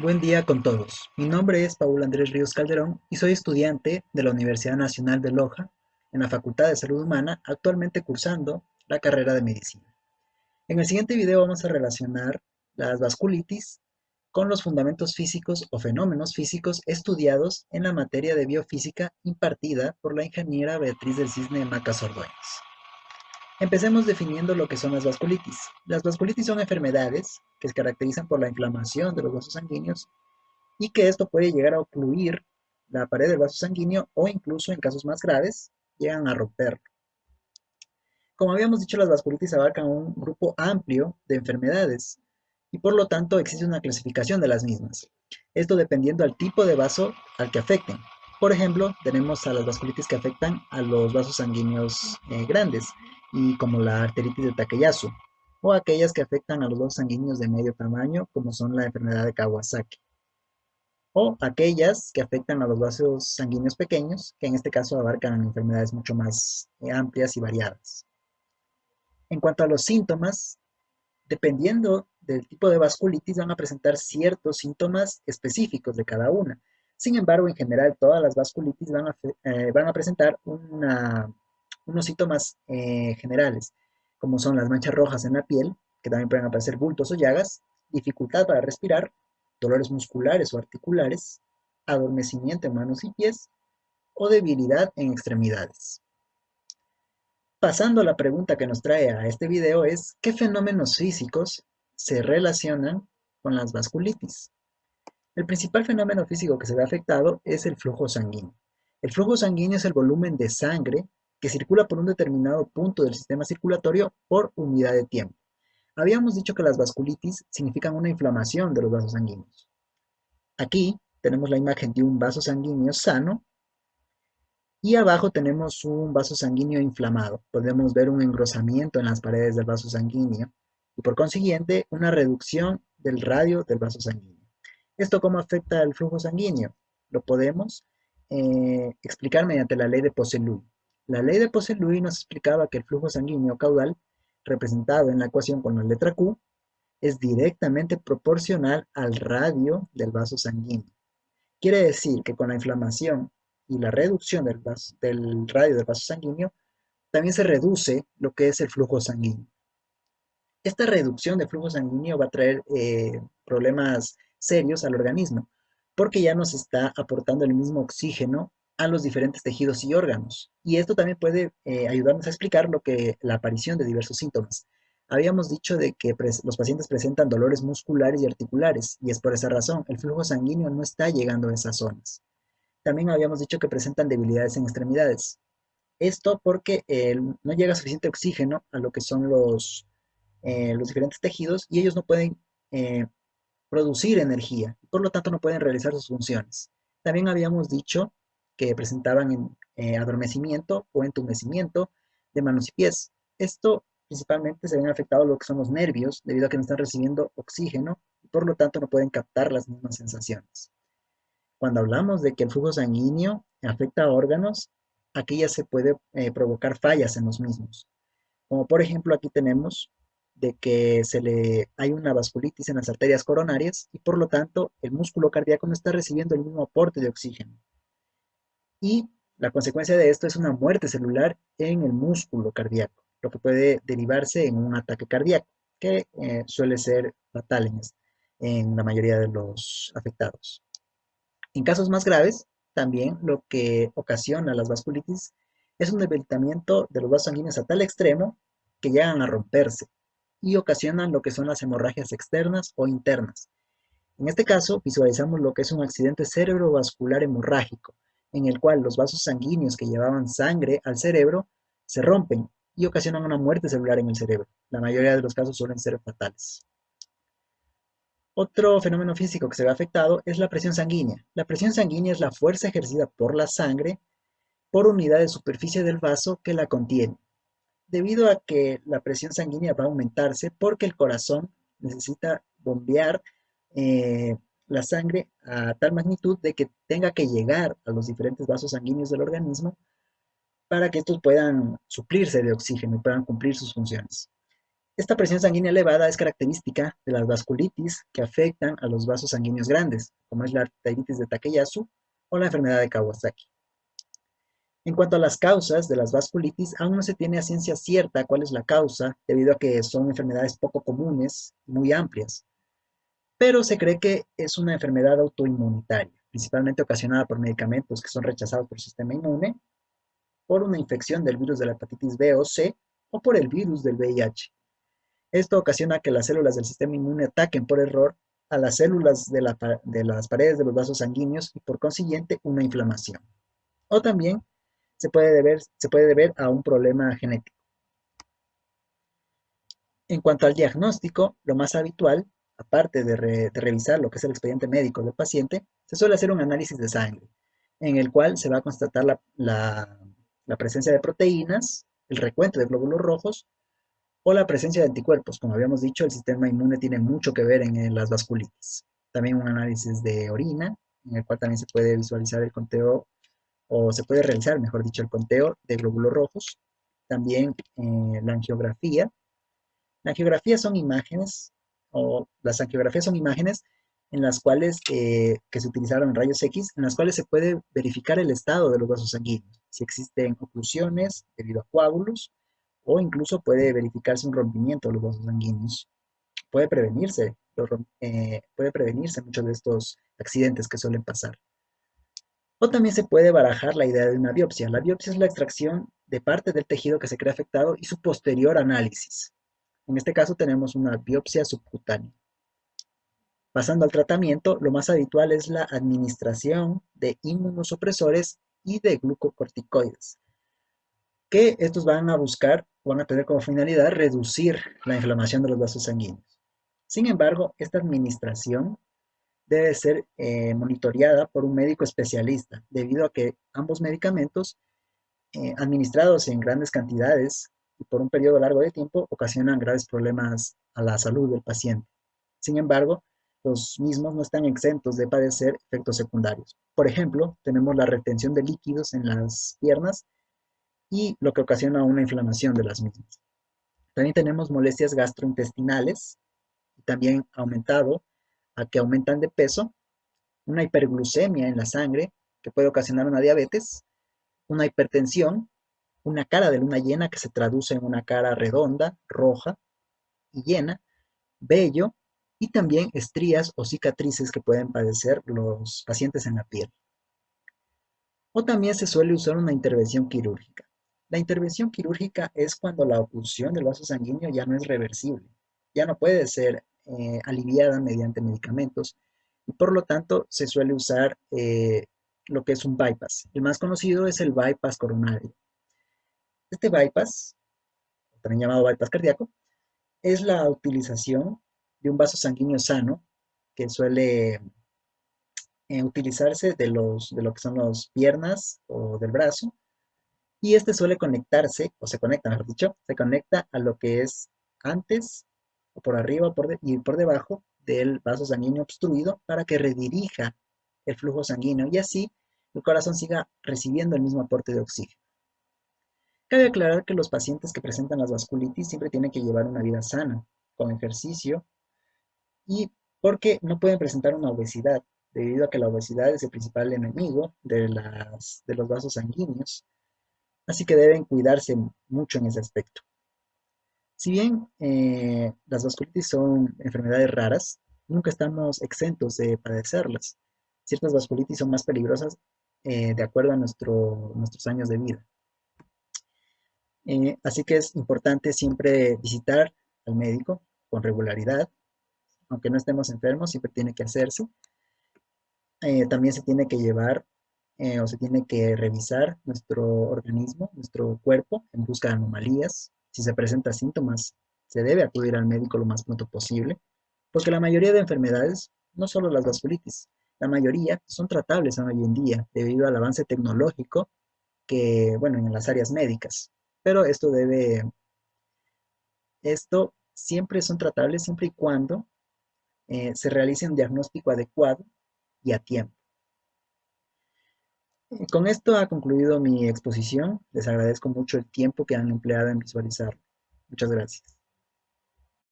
Buen día con todos. Mi nombre es Paul Andrés Ríos Calderón y soy estudiante de la Universidad Nacional de Loja en la Facultad de Salud Humana, actualmente cursando la carrera de Medicina. En el siguiente video vamos a relacionar las vasculitis con los fundamentos físicos o fenómenos físicos estudiados en la materia de biofísica impartida por la ingeniera Beatriz del Cisne Macas Ordóñez. Empecemos definiendo lo que son las vasculitis. Las vasculitis son enfermedades que se caracterizan por la inflamación de los vasos sanguíneos y que esto puede llegar a ocluir la pared del vaso sanguíneo o incluso en casos más graves llegan a romperlo. Como habíamos dicho, las vasculitis abarcan un grupo amplio de enfermedades y por lo tanto existe una clasificación de las mismas. Esto dependiendo al tipo de vaso al que afecten. Por ejemplo, tenemos a las vasculitis que afectan a los vasos sanguíneos grandes y como la arteritis de Takayasu, o aquellas que afectan a los vasos sanguíneos de medio tamaño como son la enfermedad de Kawasaki, o aquellas que afectan a los vasos sanguíneos pequeños, que en este caso abarcan enfermedades mucho más amplias y variadas. En cuanto a los síntomas, dependiendo del tipo de vasculitis, van a presentar ciertos síntomas específicos de cada una. Sin embargo, en general, todas las vasculitis van a presentar unos síntomas generales, como son las manchas rojas en la piel, que también pueden aparecer bultos o llagas, dificultad para respirar, dolores musculares o articulares, adormecimiento en manos y pies o debilidad en extremidades. Pasando a la pregunta que nos trae a este video es, ¿qué fenómenos físicos se relacionan con las vasculitis? El principal fenómeno físico que se ve afectado es el flujo sanguíneo. El flujo sanguíneo es el volumen de sangre que circula por un determinado punto del sistema circulatorio por unidad de tiempo. Habíamos dicho que las vasculitis significan una inflamación de los vasos sanguíneos. Aquí tenemos la imagen de un vaso sanguíneo sano y abajo tenemos un vaso sanguíneo inflamado. Podemos ver un engrosamiento en las paredes del vaso sanguíneo y por consiguiente una reducción del radio del vaso sanguíneo. ¿Esto cómo afecta al flujo sanguíneo? Lo podemos explicar mediante la ley de Poiseuille. La ley de Poiseuille nos explicaba que el flujo sanguíneo caudal, representado en la ecuación con la letra Q, es directamente proporcional al radio del vaso sanguíneo. Quiere decir que con la inflamación y la reducción del radio del vaso sanguíneo, también se reduce lo que es el flujo sanguíneo. Esta reducción de flujo sanguíneo va a traer problemas serios al organismo, porque ya nos está aportando el mismo oxígeno a los diferentes tejidos y órganos. Y esto también puede ayudarnos a explicar la aparición de diversos síntomas. Habíamos dicho de que los pacientes presentan dolores musculares y articulares, y es por esa razón, el flujo sanguíneo no está llegando a esas zonas. También habíamos dicho que presentan debilidades en extremidades. Esto porque no llega suficiente oxígeno a lo que son los diferentes tejidos y ellos no pueden eh, producir energía, por lo tanto no pueden realizar sus funciones. También habíamos dicho que presentaban adormecimiento o entumecimiento de manos y pies. Esto principalmente se ven afectados lo que son los nervios, debido a que no están recibiendo oxígeno y por lo tanto no pueden captar las mismas sensaciones. Cuando hablamos de que el flujo sanguíneo afecta a órganos, aquí ya se puede provocar fallas en los mismos. Como por ejemplo aquí tenemos de que hay una vasculitis en las arterias coronarias y por lo tanto el músculo cardíaco no está recibiendo el mismo aporte de oxígeno. Y la consecuencia de esto es una muerte celular en el músculo cardíaco, lo que puede derivarse en un ataque cardíaco, que suele ser fatal en la mayoría de los afectados. En casos más graves, también lo que ocasiona las vasculitis es un debilitamiento de los vasos sanguíneos a tal extremo que llegan a romperse y ocasionan lo que son las hemorragias externas o internas. En este caso, visualizamos lo que es un accidente cerebrovascular hemorrágico, en el cual los vasos sanguíneos que llevaban sangre al cerebro se rompen y ocasionan una muerte celular en el cerebro. La mayoría de los casos suelen ser fatales. Otro fenómeno físico que se ve afectado es la presión sanguínea. La presión sanguínea es la fuerza ejercida por la sangre por unidad de superficie del vaso que la contiene, debido a que la presión sanguínea va a aumentarse porque el corazón necesita bombear eh, la sangre a tal magnitud de que tenga que llegar a los diferentes vasos sanguíneos del organismo para que estos puedan suplirse de oxígeno y puedan cumplir sus funciones. Esta presión sanguínea elevada es característica de las vasculitis que afectan a los vasos sanguíneos grandes, como es la arteritis de Takayasu o la enfermedad de Kawasaki. En cuanto a las causas de las vasculitis, aún no se tiene a ciencia cierta cuál es la causa, debido a que son enfermedades poco comunes y muy amplias, pero se cree que es una enfermedad autoinmunitaria, principalmente ocasionada por medicamentos que son rechazados por el sistema inmune, por una infección del virus de la hepatitis B o C o por el virus del VIH. Esto ocasiona que las células del sistema inmune ataquen por error a las células de las paredes de los vasos sanguíneos y por consiguiente una inflamación. O también se puede deber a un problema genético. En cuanto al diagnóstico, lo más habitual, aparte de revisar lo que es el expediente médico del paciente, se suele hacer un análisis de sangre, en el cual se va a constatar la presencia de proteínas, el recuento de glóbulos rojos o la presencia de anticuerpos. Como habíamos dicho, el sistema inmune tiene mucho que ver en las vasculitis. También un análisis de orina, en el cual también se puede visualizar el conteo, o se puede realizar, mejor dicho, el conteo de glóbulos rojos. También la angiografía. La angiografía son imágenes, o las angiografías son imágenes en las cuales, que se utilizaron en rayos X, en las cuales se puede verificar el estado de los vasos sanguíneos, si existen oclusiones debido a coágulos, o incluso puede verificarse un rompimiento de los vasos sanguíneos. Puede prevenirse muchos de estos accidentes que suelen pasar. O también se puede barajar la idea de una biopsia. La biopsia es la extracción de parte del tejido que se cree afectado y su posterior análisis. En este caso tenemos una biopsia subcutánea. Pasando al tratamiento, lo más habitual es la administración de inmunosupresores y de glucocorticoides, que estos van a tener como finalidad reducir la inflamación de los vasos sanguíneos. Sin embargo, esta administración debe ser monitoreada por un médico especialista, debido a que ambos medicamentos, administrados en grandes cantidades y por un periodo largo de tiempo, ocasionan graves problemas a la salud del paciente. Sin embargo, los mismos no están exentos de padecer efectos secundarios. Por ejemplo, tenemos la retención de líquidos en las piernas y lo que ocasiona una inflamación de las mismas. También tenemos molestias gastrointestinales, y también aumentado a que aumentan de peso, una hiperglucemia en la sangre que puede ocasionar una diabetes, una hipertensión, una cara de luna llena que se traduce en una cara redonda, roja y llena, vello y también estrías o cicatrices que pueden padecer los pacientes en la piel. O también se suele usar una intervención quirúrgica. La intervención quirúrgica es cuando la oclusión del vaso sanguíneo ya no es reversible, ya no puede ser aliviada mediante medicamentos y por lo tanto se suele usar lo que es un bypass. El más conocido es el bypass coronario. Este bypass, también llamado bypass cardíaco, es la utilización de un vaso sanguíneo sano que suele utilizarse de lo que son las piernas o del brazo, y este suele conectarse, o se conecta, mejor dicho, se conecta a lo que es antes, o por arriba y por debajo del vaso sanguíneo obstruido para que redirija el flujo sanguíneo y así el corazón siga recibiendo el mismo aporte de oxígeno. Cabe aclarar que los pacientes que presentan las vasculitis siempre tienen que llevar una vida sana, con ejercicio, y porque no pueden presentar una obesidad, debido a que la obesidad es el principal enemigo de los vasos sanguíneos, así que deben cuidarse mucho en ese aspecto. Si bien las vasculitis son enfermedades raras, nunca estamos exentos de padecerlas. Ciertas vasculitis son más peligrosas de acuerdo a nuestros años de vida. Así que es importante siempre visitar al médico con regularidad, aunque no estemos enfermos, siempre tiene que hacerse. También se tiene que llevar o se tiene que revisar nuestro organismo, nuestro cuerpo, en busca de anomalías. Si se presentan síntomas, se debe acudir al médico lo más pronto posible, porque la mayoría de enfermedades, no solo las vasculitis, la mayoría son tratables hoy en día debido al avance tecnológico que, bueno, en las áreas médicas. Pero esto siempre son tratables siempre y cuando se realice un diagnóstico adecuado y a tiempo. Con esto ha concluido mi exposición. Les agradezco mucho el tiempo que han empleado en visualizar. Muchas gracias.